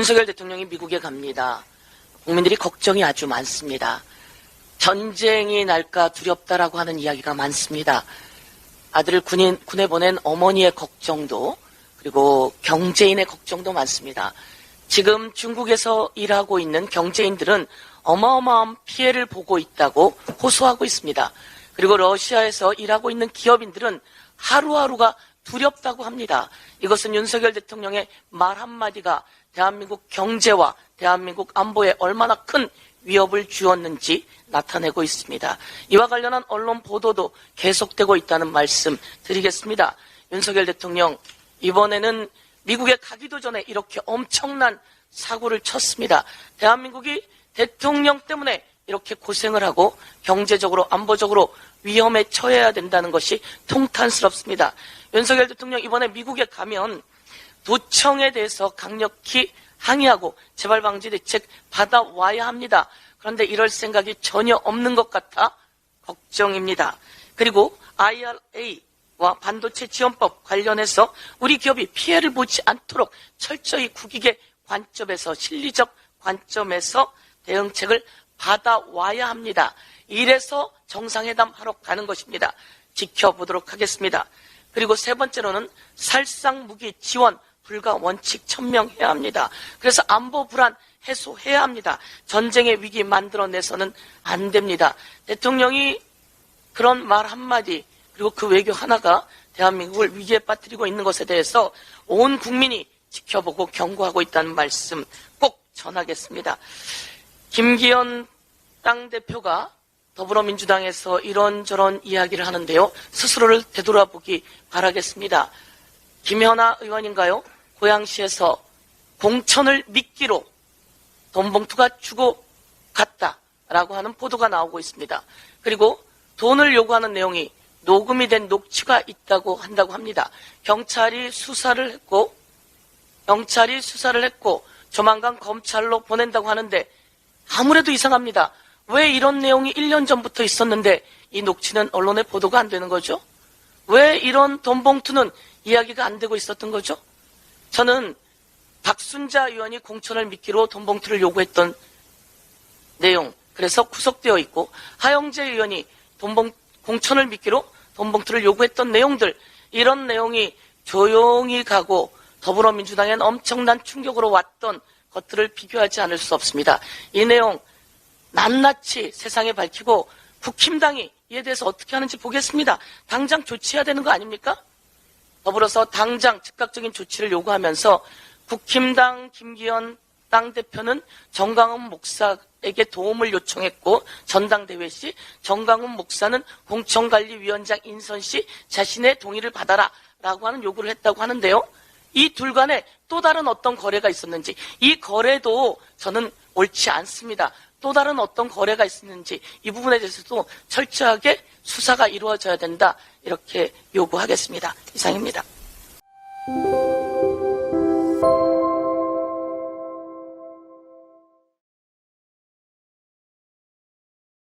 윤석열 대통령이 미국에 갑니다. 국민들이 걱정이 아주 많습니다. 전쟁이 날까 두렵다라고 하는 이야기가 많습니다. 아들을 군에 보낸 어머니의 걱정도, 그리고 경제인의 걱정도 많습니다. 지금 중국에서 일하고 있는 경제인들은 어마어마한 피해를 보고 있다고 호소하고 있습니다. 그리고 러시아에서 일하고 있는 기업인들은 하루하루가 두렵다고 합니다. 이것은 윤석열 대통령의 말 한마디가 대한민국 경제와 대한민국 안보에 얼마나 큰 위협을 주었는지 나타내고 있습니다. 이와 관련한 언론 보도도 계속되고 있다는 말씀 드리겠습니다. 윤석열 대통령, 이번에는 미국에 가기도 전에 이렇게 엄청난 사고를 쳤습니다. 대한민국이 대통령 때문에 이렇게 고생을 하고 경제적으로 안보적으로 위험에 처해야 된다는 것이 통탄스럽습니다. 윤석열 대통령 이번에 미국에 가면 도청에 대해서 강력히 항의하고 재발방지 대책 받아와야 합니다. 그런데 이럴 생각이 전혀 없는 것 같아 걱정입니다. 그리고 IRA와 반도체 지원법 관련해서 우리 기업이 피해를 보지 않도록 철저히 국익의 관점에서, 실리적 관점에서 대응책을 받아와야 합니다. 이래서 정상회담 하러 가는 것입니다. 지켜보도록 하겠습니다. 그리고 세 번째로는 살상무기 지원 불가 원칙 천명해야 합니다. 그래서 안보 불안 해소해야 합니다. 전쟁의 위기 만들어내서는 안 됩니다. 대통령이 그런 말 한마디, 그리고 그 외교 하나가 대한민국을 위기에 빠뜨리고 있는 것에 대해서 온 국민이 지켜보고 경고하고 있다는 말씀 꼭 전하겠습니다. 김기현 당대표가 더불어민주당에서 이런저런 이야기를 하는데요. 스스로를 되돌아보기 바라겠습니다. 김현아 의원인가요? 고양시에서 공천을 미끼로 돈 봉투가 주고 갔다라고 하는 보도가 나오고 있습니다. 그리고 돈을 요구하는 내용이 녹음이 된 녹취가 있다고 한다고 합니다. 경찰이 수사를 했고 조만간 검찰로 보낸다고 하는데 아무래도 이상합니다. 왜 이런 내용이 1년 전부터 있었는데 이 녹취는 언론에 보도가 안 되는 거죠? 왜 이런 돈 봉투는 이야기가 안 되고 있었던 거죠? 저는 박순자 의원이 공천을 미끼로 돈 봉투를 요구했던 내용, 그래서 구속되어 있고, 하영재 의원이 공천을 미끼로 돈 봉투를 요구했던 내용들, 이런 내용이 조용히 가고 더불어민주당엔 엄청난 충격으로 왔던 것들을 비교하지 않을 수 없습니다. 이 내용 낱낱이 세상에 밝히고 국힘당이 이에 대해서 어떻게 하는지 보겠습니다. 당장 조치해야 되는 거 아닙니까? 더불어서 당장 즉각적인 조치를 요구하면서 국힘당 김기현 당대표는 정강훈 목사에게 도움을 요청했고, 전당대회 시 정강훈 목사는 공천관리위원장 인선 시 자신의 동의를 받아라 라고 하는 요구를 했다고 하는데요. 이 둘 간에 또 다른 어떤 거래가 있었는지, 이 거래도 저는 옳지 않습니다. 또 다른 어떤 거래가 있었는지 이 부분에 대해서도 철저하게 수사가 이루어져야 된다, 이렇게 요구하겠습니다. 이상입니다.